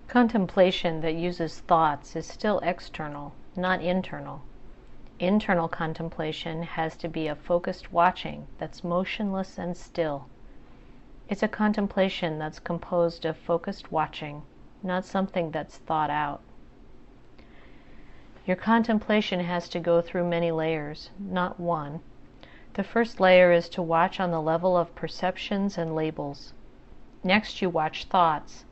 Contemplation that uses thoughts is still external, not internal. Internal contemplation has to be a focused watching that's motionless and still. It's a contemplation that's composed of focused watching, not something that's thought out. Your contemplation has to go through many layers, not one. The first layer is to watch on the level of perceptions and labels. Next you watch thoughts,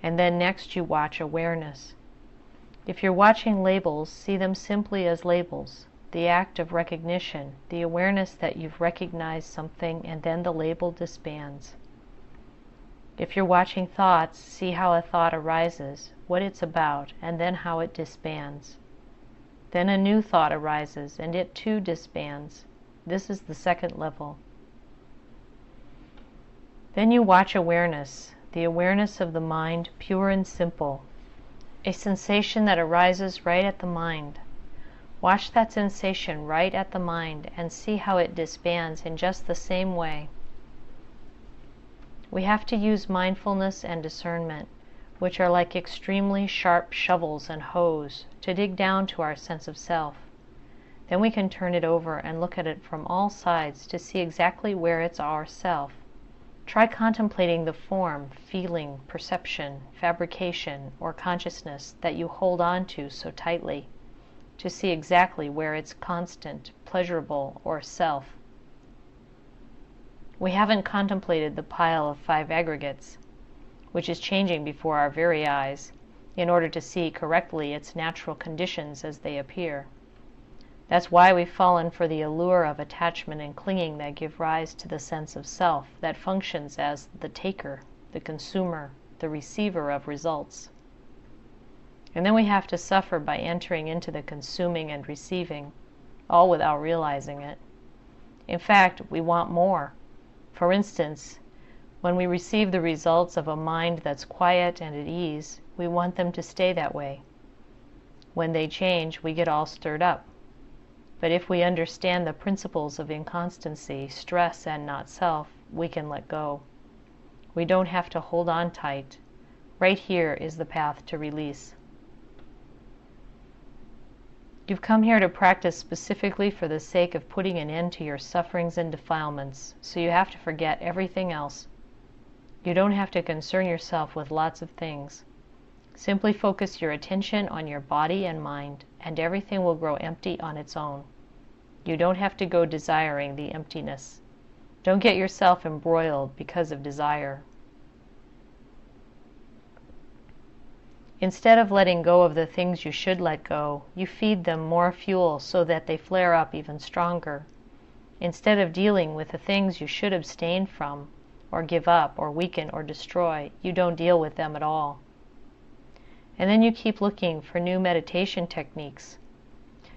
and then next you watch awareness. If you're watching labels, see them simply as labels, the act of recognition, the awareness that you've recognized something and then the label disbands. If you're watching thoughts, see how a thought arises, what it's about, and then how it disbands. Then a new thought arises, and it too disbands. This is the second level. Then you watch awareness, the awareness of the mind, pure and simple, a sensation that arises right at the mind. Watch that sensation right at the mind and see how it disbands in just the same way. We have to use mindfulness and discernment, which are like extremely sharp shovels and hoes, to dig down to our sense of self. Then we can turn it over and look at it from all sides to see exactly where it's our self. Try contemplating the form, feeling, perception, fabrication, or consciousness that you hold on to so tightly, to see exactly where it's constant, pleasurable, or self. We haven't contemplated the pile of 5 aggregates, which is changing before our very eyes, in order to see correctly its natural conditions as they appear. That's why we've fallen for the allure of attachment and clinging that give rise to the sense of self that functions as the taker, the consumer, the receiver of results. And then we have to suffer by entering into the consuming and receiving, all without realizing it. In fact, we want more. For instance, when we receive the results of a mind that's quiet and at ease, we want them to stay that way. When they change, we get all stirred up. But if we understand the principles of inconstancy, stress, and not self, we can let go. We don't have to hold on tight. Right here is the path to release. You've come here to practice specifically for the sake of putting an end to your sufferings and defilements, so you have to forget everything else. You don't have to concern yourself with lots of things. Simply focus your attention on your body and mind, and everything will grow empty on its own. You don't have to go desiring the emptiness. Don't get yourself embroiled because of desire. Instead of letting go of the things you should let go, you feed them more fuel so that they flare up even stronger. Instead of dealing with the things you should abstain from, or give up, or weaken, or destroy, you don't deal with them at all. And then you keep looking for new meditation techniques.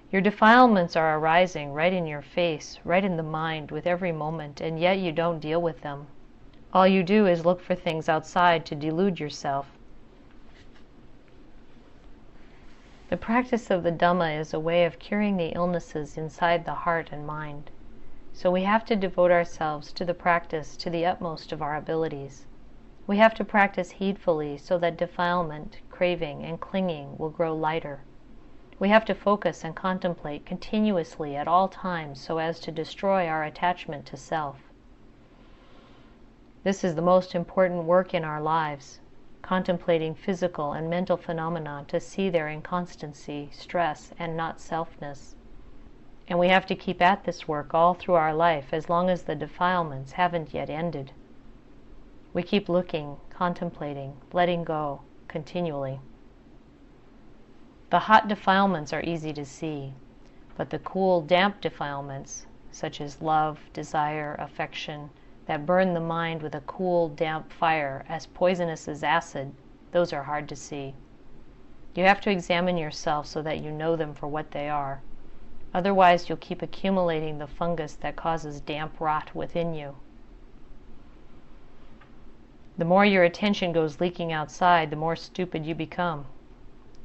Your defilements are arising right in your face, right in the mind with every moment, and yet you don't deal with them. All you do is look for things outside to delude yourself. The practice of the Dhamma is a way of curing the illnesses inside the heart and mind. So we have to devote ourselves to the practice to the utmost of our abilities. We have to practice heedfully so that defilement, craving, and clinging will grow lighter. We have to focus and contemplate continuously at all times so as to destroy our attachment to self. This is the most important work in our lives, contemplating physical and mental phenomena to see their inconstancy, stress, and not selfness. And we have to keep at this work all through our life as long as the defilements haven't yet ended. We keep looking, contemplating, letting go, continually. The hot defilements are easy to see, but the cool, damp defilements, such as love, desire, affection, that burn the mind with a cool, damp fire, as poisonous as acid, those are hard to see. You have to examine yourself so that you know them for what they are. Otherwise, you'll keep accumulating the fungus that causes damp rot within you. The more your attention goes leaking outside, the more stupid you become.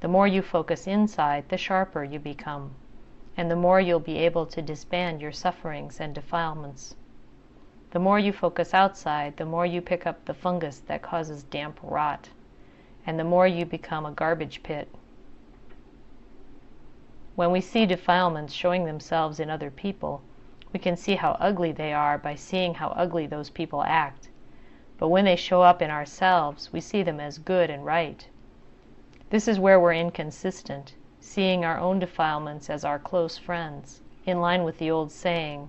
The more you focus inside, the sharper you become, and the more you'll be able to disband your sufferings and defilements. The more you focus outside, the more you pick up the fungus that causes damp rot, and the more you become a garbage pit. When we see defilements showing themselves in other people, we can see how ugly they are by seeing how ugly those people act. But when they show up in ourselves, we see them as good and right. This is where we're inconsistent, seeing our own defilements as our close friends, in line with the old saying,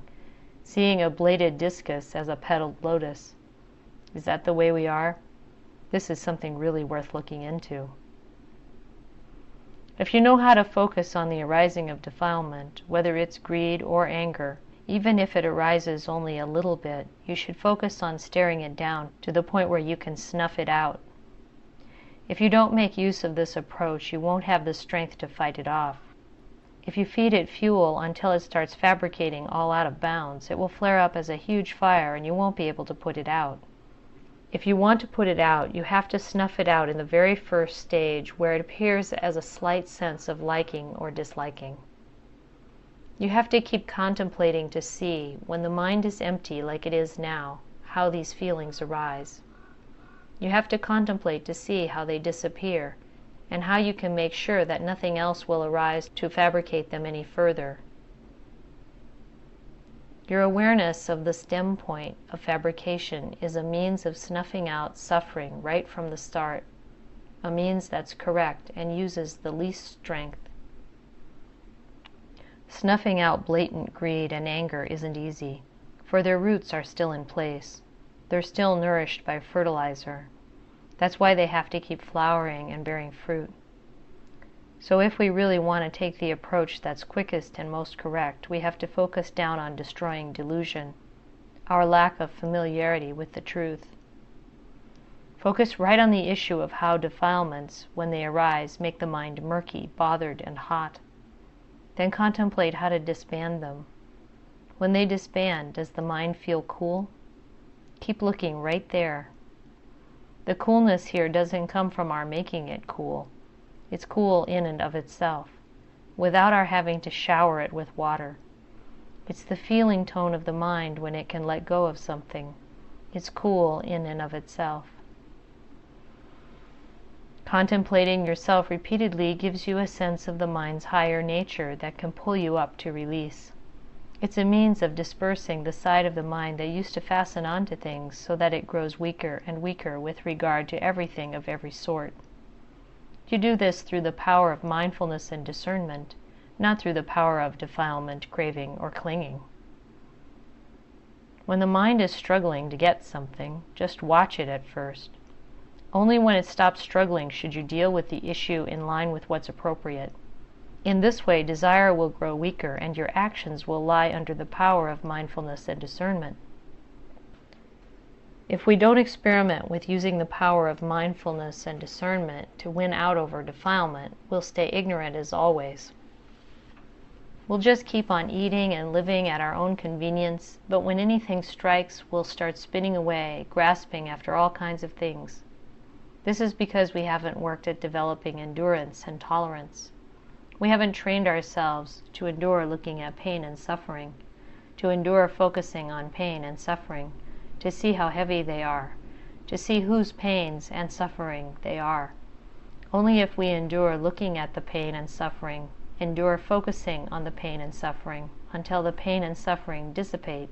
seeing a bladed discus as a petaled lotus. Is that the way we are? This is something really worth looking into. If you know how to focus on the arising of defilement, whether it's greed or anger, even if it arises only a little bit, you should focus on staring it down to the point where you can snuff it out. If you don't make use of this approach, you won't have the strength to fight it off. If you feed it fuel until it starts fabricating all out of bounds, it will flare up as a huge fire and you won't be able to put it out. If you want to put it out, you have to snuff it out in the very first stage where it appears as a slight sense of liking or disliking. You have to keep contemplating to see, when the mind is empty like it is now, how these feelings arise. You have to contemplate to see how they disappear, and how you can make sure that nothing else will arise to fabricate them any further. Your awareness of the stem point of fabrication is a means of snuffing out suffering right from the start, a means that's correct and uses the least strength. Snuffing out blatant greed and anger isn't easy, for their roots are still in place. They're still nourished by fertilizer. That's why they have to keep flowering and bearing fruit. So if we really want to take the approach that's quickest and most correct, we have to focus down on destroying delusion, our lack of familiarity with the truth. Focus right on the issue of how defilements, when they arise, make the mind murky, bothered, and hot. Then contemplate how to disband them. When they disband, does the mind feel cool? Keep looking right there. The coolness here doesn't come from our making it cool. It's cool in and of itself, without our having to shower it with water. It's the feeling tone of the mind when it can let go of something. It's cool in and of itself. Contemplating yourself repeatedly gives you a sense of the mind's higher nature that can pull you up to release. It's a means of dispersing the side of the mind that used to fasten onto things so that it grows weaker and weaker with regard to everything of every sort. You do this through the power of mindfulness and discernment, not through the power of defilement, craving, or clinging. When the mind is struggling to get something, just watch it at first. Only when it stops struggling should you deal with the issue in line with what's appropriate. In this way, desire will grow weaker and your actions will lie under the power of mindfulness and discernment. If we don't experiment with using the power of mindfulness and discernment to win out over defilement, we'll stay ignorant as always. We'll just keep on eating and living at our own convenience, but when anything strikes, we'll start spinning away, grasping after all kinds of things. This is because we haven't worked at developing endurance and tolerance. We haven't trained ourselves to endure looking at pain and suffering, to endure focusing on pain and suffering, to see how heavy they are, to see whose pains and suffering they are. Only if we endure looking at the pain and suffering, endure focusing on the pain and suffering, until the pain and suffering dissipate,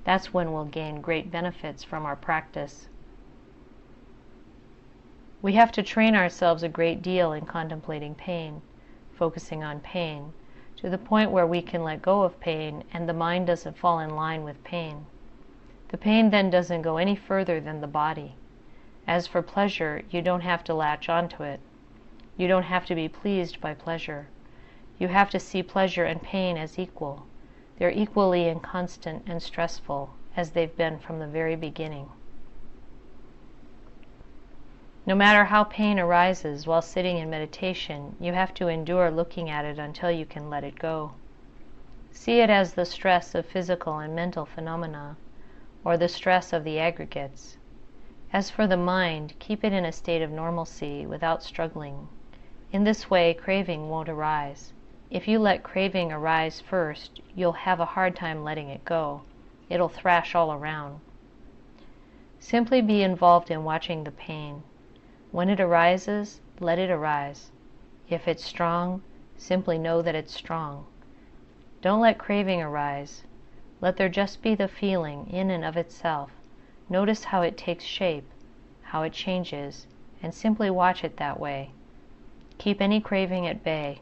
that's when we'll gain great benefits from our practice. We have to train ourselves a great deal in contemplating pain, focusing on pain, to the point where we can let go of pain and the mind doesn't fall in line with pain. The pain then doesn't go any further than the body. As for pleasure, you don't have to latch onto it. You don't have to be pleased by pleasure. You have to see pleasure and pain as equal. They're equally inconstant and stressful, as they've been from the very beginning. No matter how pain arises while sitting in meditation, you have to endure looking at it until you can let it go. See it as the stress of physical and mental phenomena, or the stress of the aggregates. As for the mind, keep it in a state of normalcy without struggling. In this way, craving won't arise. If you let craving arise first, you'll have a hard time letting it go. It'll thrash all around. Simply be involved in watching the pain. When it arises, let it arise. If it's strong, simply know that it's strong. Don't let craving arise. Let there just be the feeling in and of itself. Notice how it takes shape, how it changes, and simply watch it that way. Keep any craving at bay.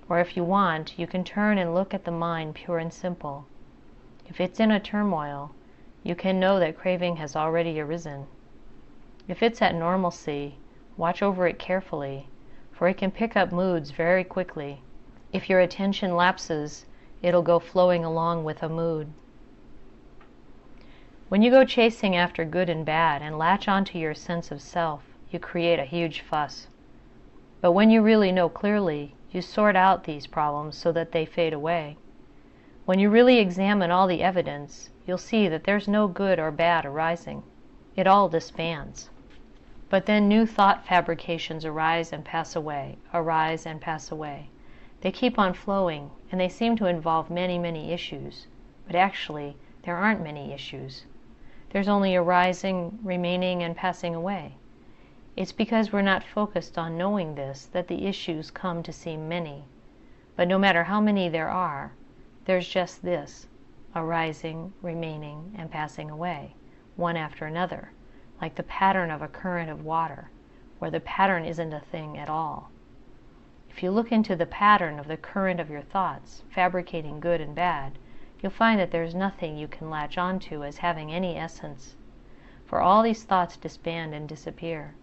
Or if you want, you can turn and look at the mind pure and simple. If it's in a turmoil, you can know that craving has already arisen. If it's at normalcy, watch over it carefully, for it can pick up moods very quickly. If your attention lapses, it'll go flowing along with a mood. When you go chasing after good and bad and latch onto your sense of self, you create a huge fuss. But when you really know clearly, you sort out these problems so that they fade away. When you really examine all the evidence, you'll see that there's no good or bad arising. It all disbands. But then new thought fabrications arise and pass away, arise and pass away. They keep on flowing, and they seem to involve many, many issues. But actually, there aren't many issues. There's only arising, remaining, and passing away. It's because we're not focused on knowing this that the issues come to seem many. But no matter how many there are, there's just this, arising, remaining, and passing away, one after another, like the pattern of a current of water, where the pattern isn't a thing at all. If you look into the pattern of the current of your thoughts, fabricating good and bad, you'll find that there's nothing you can latch onto as having any essence, for all these thoughts disband and disappear.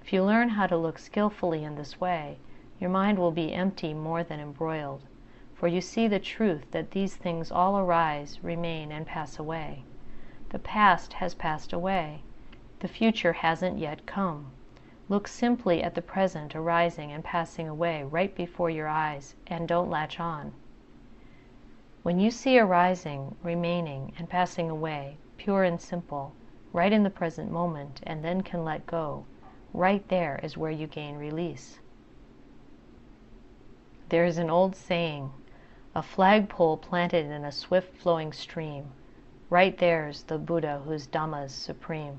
If you learn how to look skillfully in this way, your mind will be empty more than embroiled, for you see the truth that these things all arise, remain, and pass away. The past has passed away. The future hasn't yet come. Look simply at the present arising and passing away right before your eyes, and don't latch on. When you see arising, remaining, and passing away, pure and simple, right in the present moment, and then can let go, right there is where you gain release. There is an old saying, a flagpole planted in a swift-flowing stream. Right there's the Buddha whose Dhamma's supreme.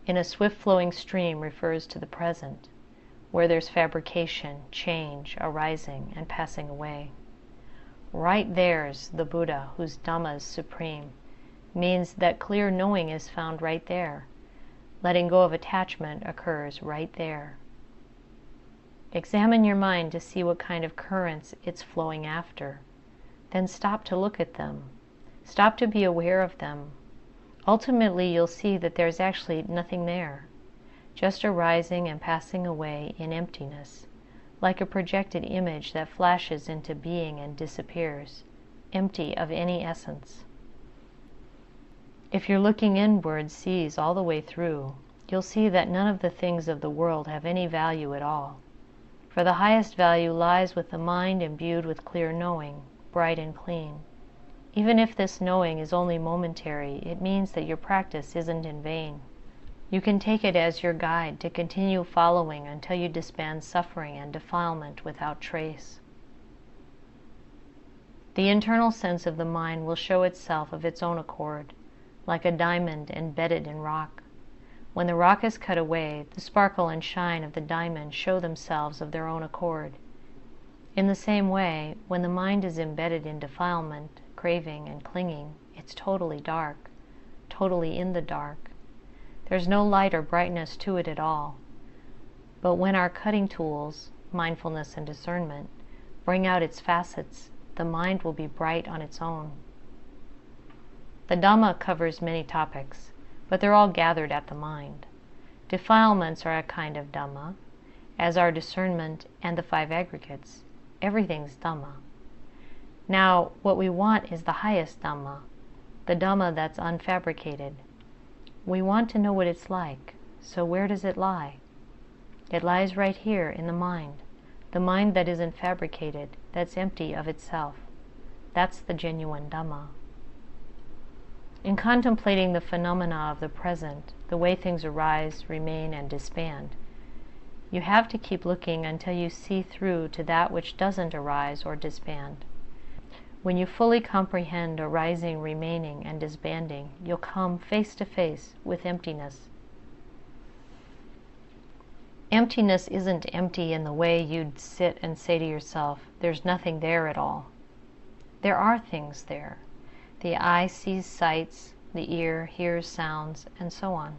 In a swift-flowing stream refers to the present, where there's fabrication, change, arising, and passing away. Right there's the Buddha whose Dhamma's supreme means that clear knowing is found right there. Letting go of attachment occurs right there. Examine your mind to see what kind of currents it's flowing after. Then stop to look at them. Stop to be aware of them. Ultimately, you'll see that there's actually nothing there, just arising and passing away in emptiness, like a projected image that flashes into being and disappears, empty of any essence. If your looking inward sees all the way through, you'll see that none of the things of the world have any value at all. For the highest value lies with the mind imbued with clear knowing, bright and clean. Even if this knowing is only momentary, it means that your practice isn't in vain. You can take it as your guide to continue following until you disband suffering and defilement without trace. The internal sense of the mind will show itself of its own accord, like a diamond embedded in rock. When the rock is cut away, the sparkle and shine of the diamond show themselves of their own accord. In the same way, when the mind is embedded in defilement, craving, and clinging, it's totally dark, totally in the dark. There's no light or brightness to it at all. But when our cutting tools, mindfulness and discernment, bring out its facets, the mind will be bright on its own. The Dhamma covers many topics, but they're all gathered at the mind. Defilements are a kind of Dhamma, as are discernment and the 5 aggregates. Everything's Dhamma. Now, what we want is the highest Dhamma, the Dhamma that's unfabricated. We want to know what it's like, so where does it lie? It lies right here in the mind that isn't fabricated, that's empty of itself. That's the genuine Dhamma. In contemplating the phenomena of the present, the way things arise, remain, and disband, you have to keep looking until you see through to that which doesn't arise or disband. When you fully comprehend arising, remaining, and disbanding, you'll come face to face with emptiness. Emptiness isn't empty in the way you'd sit and say to yourself, there's nothing there at all. There are things there. The eye sees sights, the ear hears sounds, and so on.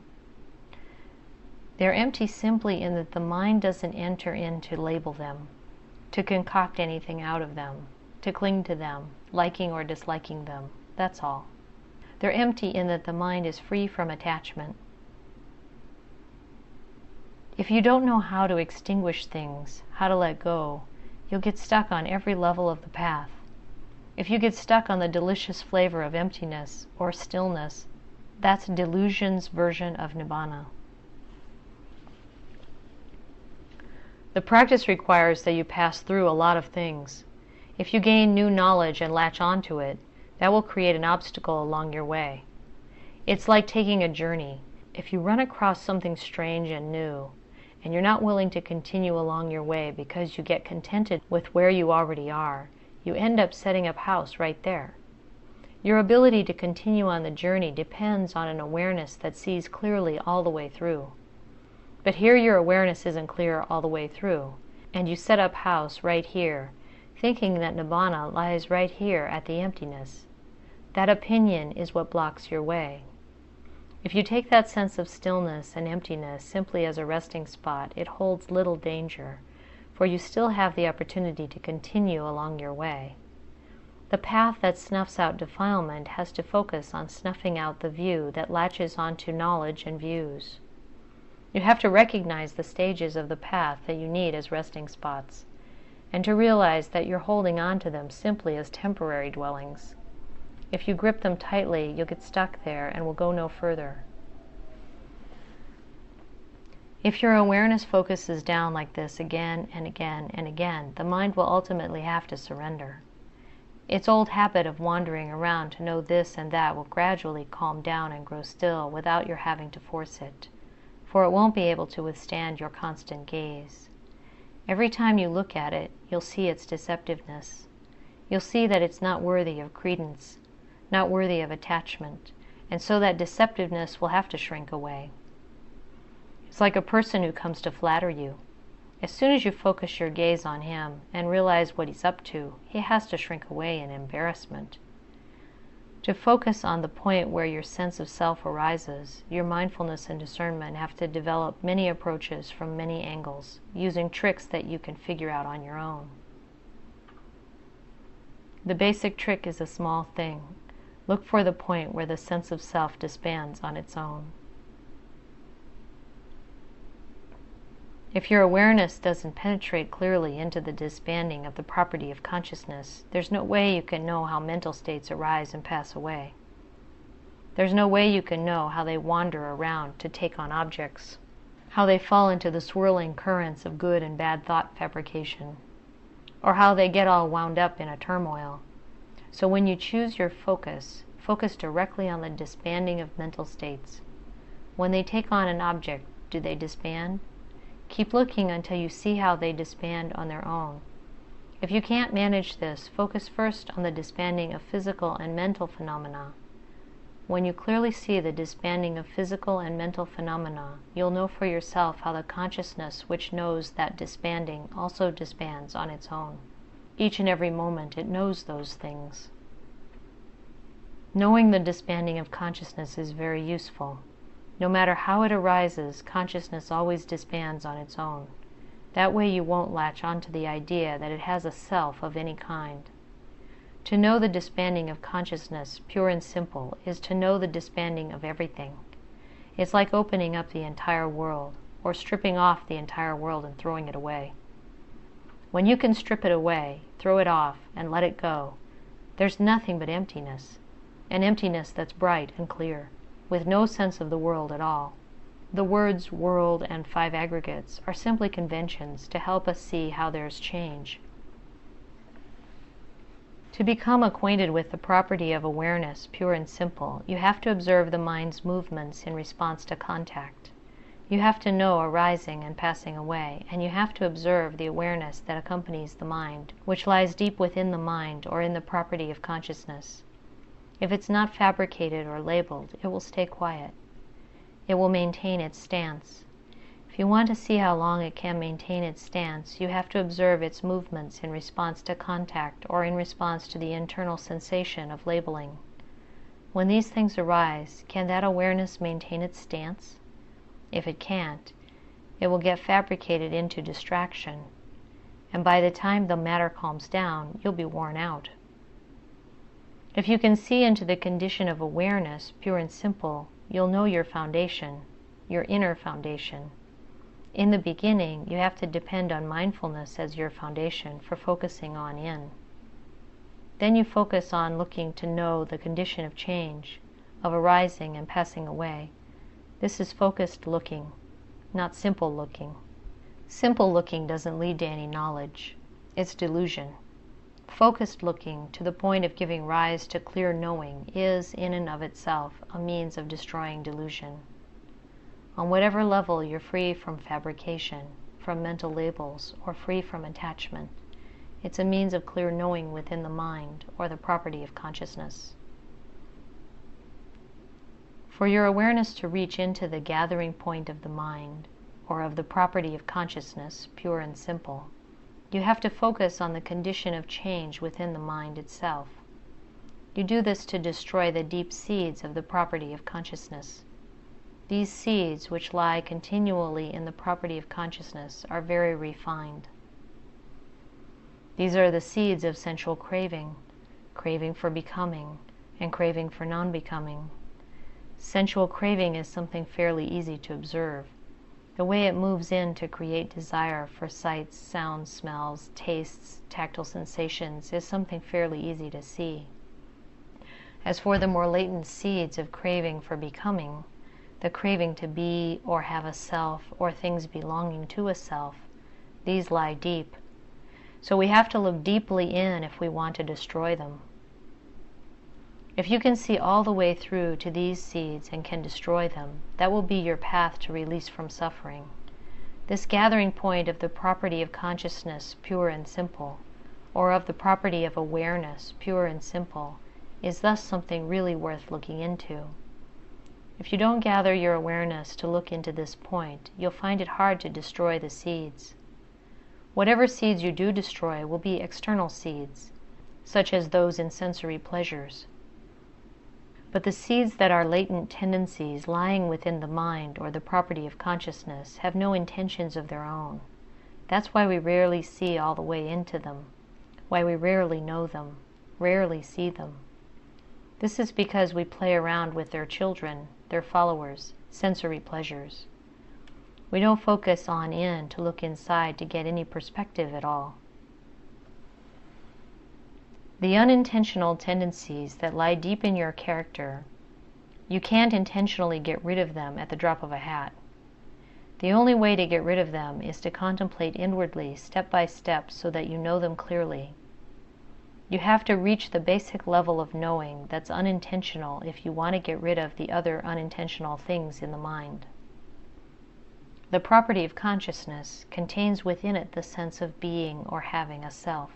They're empty simply in that the mind doesn't enter in to label them, to concoct anything out of them, to cling to them, liking or disliking them. That's all. They're empty in that the mind is free from attachment. If you don't know how to extinguish things, how to let go, you'll get stuck on every level of the path. If you get stuck on the delicious flavor of emptiness or stillness, that's delusion's version of nibbana. The practice requires that you pass through a lot of things. If you gain new knowledge and latch onto it, that will create an obstacle along your way. It's like taking a journey. If you run across something strange and new, and you're not willing to continue along your way because you get contented with where you already are, you end up setting up house right there. Your ability to continue on the journey depends on an awareness that sees clearly all the way through. But here your awareness isn't clear all the way through, and you set up house right here, thinking that nibbana lies right here at the emptiness. That opinion is what blocks your way. If you take that sense of stillness and emptiness simply as a resting spot, it holds little danger, for you still have the opportunity to continue along your way. The path that snuffs out defilement has to focus on snuffing out the view that latches onto knowledge and views. You have to recognize the stages of the path that you need as resting spots, and to realize that you're holding on to them simply as temporary dwellings. If you grip them tightly, you'll get stuck there and will go no further. If your awareness focuses down like this again and again and again, the mind will ultimately have to surrender. Its old habit of wandering around to know this and that will gradually calm down and grow still without your having to force it, for it won't be able to withstand your constant gaze. Every time you look at it, you'll see its deceptiveness. You'll see that it's not worthy of credence, not worthy of attachment, and so that deceptiveness will have to shrink away. It's like a person who comes to flatter you. As soon as you focus your gaze on him and realize what he's up to, he has to shrink away in embarrassment. To focus on the point where your sense of self arises, your mindfulness and discernment have to develop many approaches from many angles, using tricks that you can figure out on your own. The basic trick is a small thing. Look for the point where the sense of self disbands on its own. If your awareness doesn't penetrate clearly into the disbanding of the property of consciousness, there's no way you can know how mental states arise and pass away. There's no way you can know how they wander around to take on objects, how they fall into the swirling currents of good and bad thought fabrication, or how they get all wound up in a turmoil. So when you choose your focus, focus directly on the disbanding of mental states. When they take on an object, do they disband? Keep looking until you see how they disband on their own. If you can't manage this, focus first on the disbanding of physical and mental phenomena. When you clearly see the disbanding of physical and mental phenomena, you'll know for yourself how the consciousness which knows that disbanding also disbands on its own. Each and every moment it knows those things. Knowing the disbanding of consciousness is very useful. No matter how it arises, consciousness always disbands on its own. That way you won't latch onto the idea that it has a self of any kind. To know the disbanding of consciousness, pure and simple, is to know the disbanding of everything. It's like opening up the entire world, or stripping off the entire world and throwing it away. When you can strip it away, throw it off, and let it go, there's nothing but emptiness, an emptiness that's bright and clear, with no sense of the world at all. The words world and five aggregates are simply conventions to help us see how there's change. To become acquainted with the property of awareness, pure and simple, you have to observe the mind's movements in response to contact. You have to know arising and passing away, and you have to observe the awareness that accompanies the mind, which lies deep within the mind or in the property of consciousness. If it's not fabricated or labeled, it will stay quiet. It will maintain its stance. If you want to see how long it can maintain its stance, you have to observe its movements in response to contact or in response to the internal sensation of labeling. When these things arise, can that awareness maintain its stance? If it can't, it will get fabricated into distraction, and by the time the matter calms down, you'll be worn out. If you can see into the condition of awareness, pure and simple, you'll know your foundation, your inner foundation. In the beginning, you have to depend on mindfulness as your foundation for focusing on in. Then you focus on looking to know the condition of change, of arising and passing away. This is focused looking, not simple looking. Simple looking doesn't lead to any knowledge. It's delusion. Focused looking, to the point of giving rise to clear knowing, is, in and of itself, a means of destroying delusion. On whatever level you're free from fabrication, from mental labels, or free from attachment, it's a means of clear knowing within the mind, or the property of consciousness. For your awareness to reach into the gathering point of the mind, or of the property of consciousness, pure and simple, you have to focus on the condition of change within the mind itself. You do this to destroy the deep seeds of the property of consciousness. These seeds, which lie continually in the property of consciousness, are very refined. These are the seeds of sensual craving, craving for becoming, and craving for non-becoming. Sensual craving is something fairly easy to observe. The way it moves in to create desire for sights, sounds, smells, tastes, tactile sensations is something fairly easy to see. As for the more latent seeds of craving for becoming, the craving to be or have a self or things belonging to a self, these lie deep. So we have to look deeply in if we want to destroy them. If you can see all the way through to these seeds and can destroy them, that will be your path to release from suffering. This gathering point of the property of consciousness, pure and simple, or of the property of awareness, pure and simple, is thus something really worth looking into. If you don't gather your awareness to look into this point, you'll find it hard to destroy the seeds. Whatever seeds you do destroy will be external seeds, such as those in sensory pleasures. But the seeds that are latent tendencies lying within the mind or the property of consciousness have no intentions of their own. That's why we rarely see all the way into them, why we rarely know them, rarely see them. This is because we play around with their children, their followers, sensory pleasures. We don't focus on in to look inside to get any perspective at all. The unintentional tendencies that lie deep in your character, you can't intentionally get rid of them at the drop of a hat. The only way to get rid of them is to contemplate inwardly, step by step, so that you know them clearly. You have to reach the basic level of knowing that's unintentional if you want to get rid of the other unintentional things in the mind. The property of consciousness contains within it the sense of being or having a self.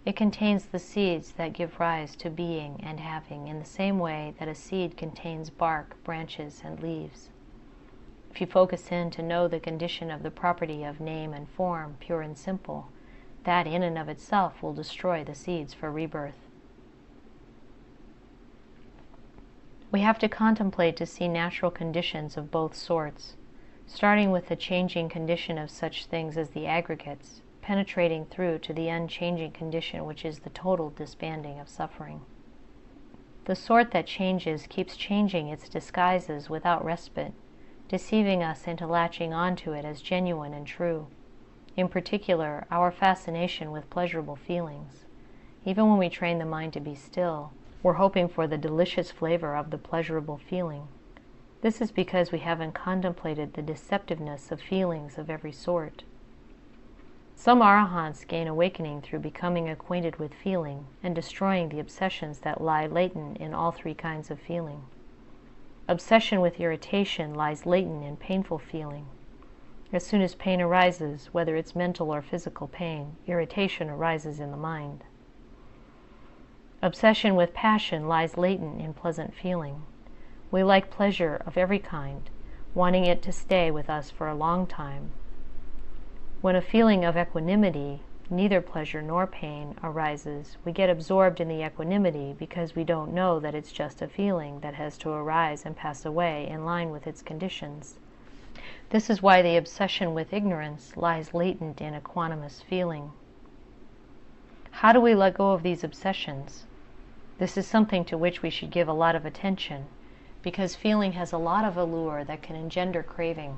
It contains the seeds that give rise to being and having in the same way that a seed contains bark, branches, and leaves. If you focus in to know the condition of the property of name and form, pure and simple, that in and of itself will destroy the seeds for rebirth. We have to contemplate to see natural conditions of both sorts, starting with the changing condition of such things as the aggregates, penetrating through to the unchanging condition which is the total disbanding of suffering. The sort that changes keeps changing its disguises without respite, deceiving us into latching onto it as genuine and true. In particular, our fascination with pleasurable feelings. Even when we train the mind to be still, we're hoping for the delicious flavor of the pleasurable feeling. This is because we haven't contemplated the deceptiveness of feelings of every sort. Some arahants gain awakening through becoming acquainted with feeling and destroying the obsessions that lie latent in all three kinds of feeling. Obsession with irritation lies latent in painful feeling. As soon as pain arises, whether it's mental or physical pain, irritation arises in the mind. Obsession with passion lies latent in pleasant feeling. We like pleasure of every kind, wanting it to stay with us for a long time. When a feeling of equanimity, neither pleasure nor pain, arises, we get absorbed in the equanimity because we don't know that it's just a feeling that has to arise and pass away in line with its conditions. This is why the obsession with ignorance lies latent in equanimous feeling. How do we let go of these obsessions? This is something to which we should give a lot of attention, because feeling has a lot of allure that can engender craving.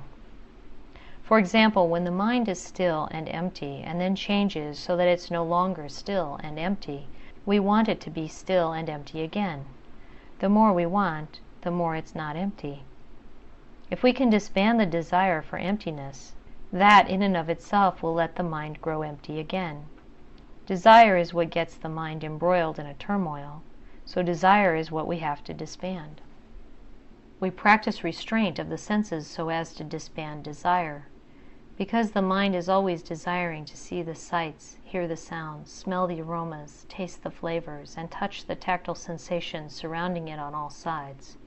For example, when the mind is still and empty and then changes so that it's no longer still and empty, we want it to be still and empty again. The more we want, the more it's not empty. If we can disband the desire for emptiness, that in and of itself will let the mind grow empty again. Desire is what gets the mind embroiled in a turmoil, so desire is what we have to disband. We practice restraint of the senses so as to disband desire. Because the mind is always desiring to see the sights, hear the sounds, smell the aromas, taste the flavors, and touch the tactile sensations surrounding it on all sides.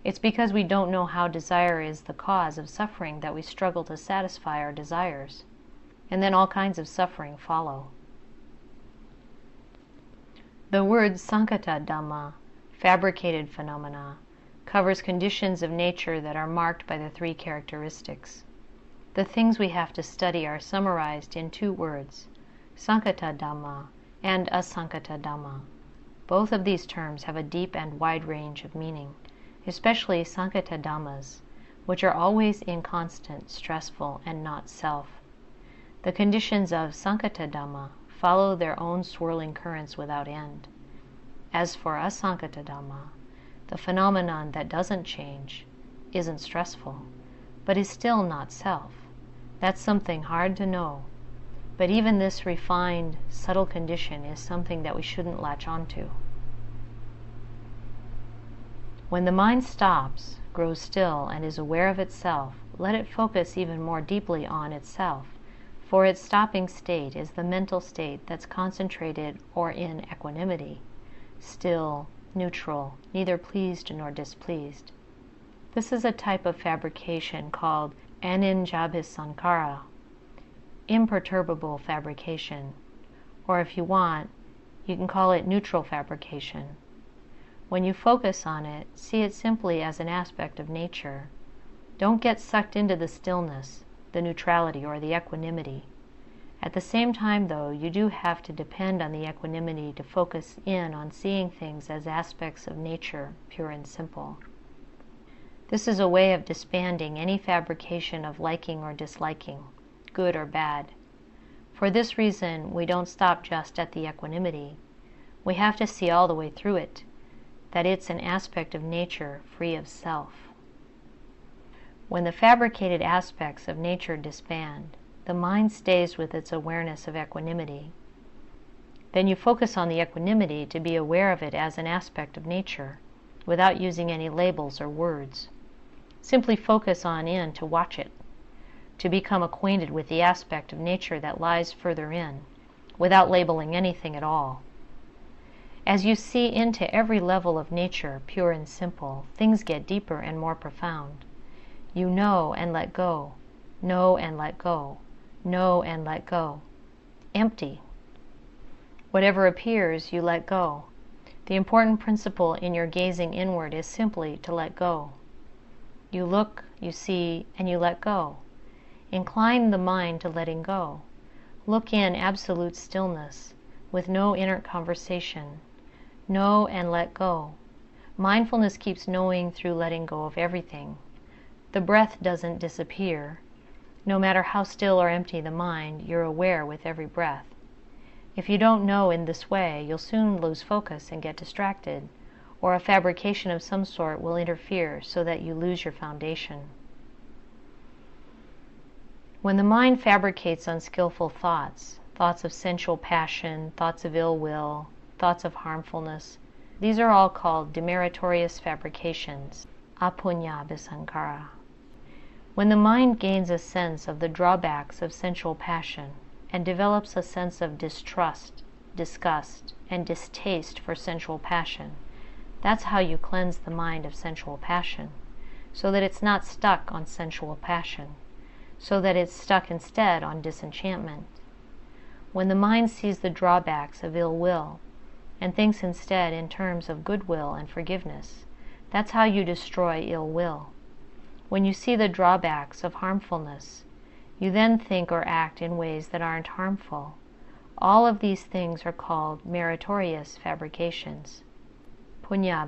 It's because we don't know how desire is the cause of suffering that we struggle to satisfy our desires, and then all kinds of suffering follow. The word Sankata Dhamma, fabricated phenomena, covers conditions of nature that are marked by the three characteristics. The things we have to study are summarized in two words, Sankata Dhamma and Asankata Dhamma. Both of these terms have a deep and wide range of meaning, especially Sankata Dhammas, which are always inconstant, stressful, and not self. The conditions of Sankata Dhamma follow their own swirling currents without end. As for Asankata Dhamma, the phenomenon that doesn't change, isn't stressful, but is still not self. That's something hard to know, but even this refined, subtle condition is something that we shouldn't latch onto. When the mind stops, grows still, and is aware of itself, let it focus even more deeply on itself, for its stopping state is the mental state that's concentrated or in equanimity, still, neutral, neither pleased nor displeased. This is a type of fabrication called Anenjabhisankara, imperturbable fabrication, or if you want, you can call it neutral fabrication. When you focus on it, see it simply as an aspect of nature. Don't get sucked into the stillness, the neutrality, or the equanimity. At the same time, though, you do have to depend on the equanimity to focus in on seeing things as aspects of nature, pure and simple. This is a way of disbanding any fabrication of liking or disliking, good or bad. For this reason, we don't stop just at the equanimity. We have to see all the way through it, that it's an aspect of nature free of self. When the fabricated aspects of nature disband, the mind stays with its awareness of equanimity. Then you focus on the equanimity to be aware of it as an aspect of nature, without using any labels or words. Simply focus on in to watch it, to become acquainted with the aspect of nature that lies further in, without labeling anything at all. As you see into every level of nature, pure and simple, things get deeper and more profound. You know and let go, know and let go, know and let go. Empty. Whatever appears, you let go. The important principle in your gazing inward is simply to let go. You look, you see, and you let go. Incline the mind to letting go. Look in absolute stillness, with no inner conversation. Know and let go. Mindfulness keeps knowing through letting go of everything. The breath doesn't disappear. No matter how still or empty the mind, you're aware with every breath. If you don't know in this way, you'll soon lose focus and get distracted, or a fabrication of some sort will interfere so that you lose your foundation. When the mind fabricates unskillful thoughts, thoughts of sensual passion, thoughts of ill will, thoughts of harmfulness, These are all called demeritorious fabrications, apunya. When the mind gains a sense of the drawbacks of sensual passion and develops a sense of distrust, disgust, and distaste for sensual passion, that's how you cleanse the mind of sensual passion, so that it's not stuck on sensual passion, so that it's stuck instead on disenchantment. When the mind sees the drawbacks of ill will and thinks instead in terms of goodwill and forgiveness, that's how you destroy ill will. When you see the drawbacks of harmfulness, you then think or act in ways that aren't harmful. All of these things are called meritorious fabrications, punya.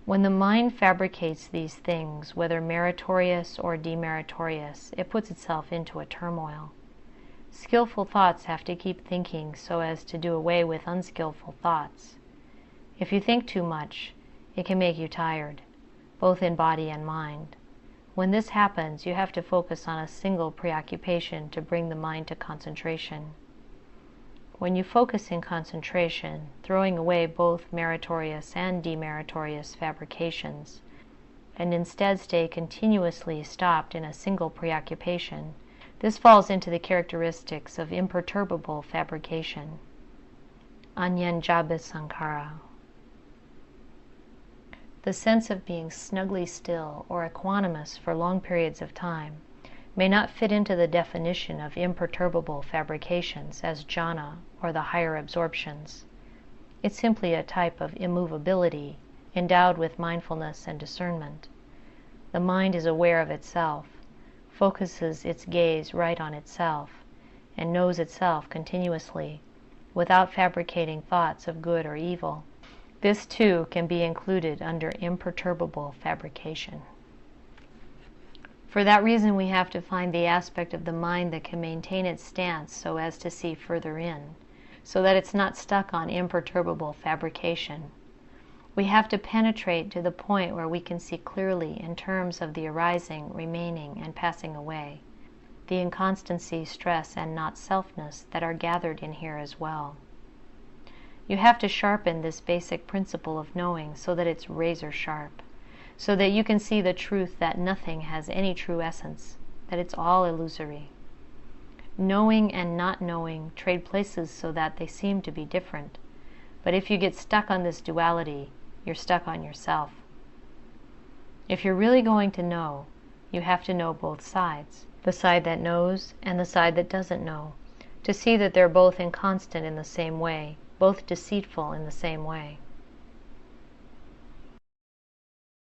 When the mind fabricates these things, whether meritorious or demeritorious, it puts itself into a turmoil. Skillful thoughts have to keep thinking so as to do away with unskillful thoughts. If you think too much, it can make you tired, both in body and mind. When this happens, you have to focus on a single preoccupation to bring the mind to concentration. When you focus in concentration, throwing away both meritorious and demeritorious fabrications, and instead stay continuously stopped in a single preoccupation, this falls into the characteristics of imperturbable fabrication, Unentangled. The sense of being snugly still or equanimous for long periods of time may not fit into the definition of imperturbable fabrications as jhana or the higher absorptions. It's simply a type of immovability endowed with mindfulness and discernment. The mind is aware of itself, focuses its gaze right on itself, and knows itself continuously, without fabricating thoughts of good or evil. This too can be included under imperturbable fabrication. For that reason, we have to find the aspect of the mind that can maintain its stance so as to see further in, so that it's not stuck on imperturbable fabrication. We have to penetrate to the point where we can see clearly in terms of the arising, remaining, and passing away, the inconstancy, stress, and not-selfness that are gathered in here as well. You have to sharpen this basic principle of knowing so that it's razor sharp, so that you can see the truth that nothing has any true essence, that it's all illusory. Knowing and not knowing trade places so that they seem to be different, but if you get stuck on this duality, you're stuck on yourself. If you're really going to know, you have to know both sides, the side that knows and the side that doesn't know, to see that they're both inconstant in the same way, both deceitful in the same way.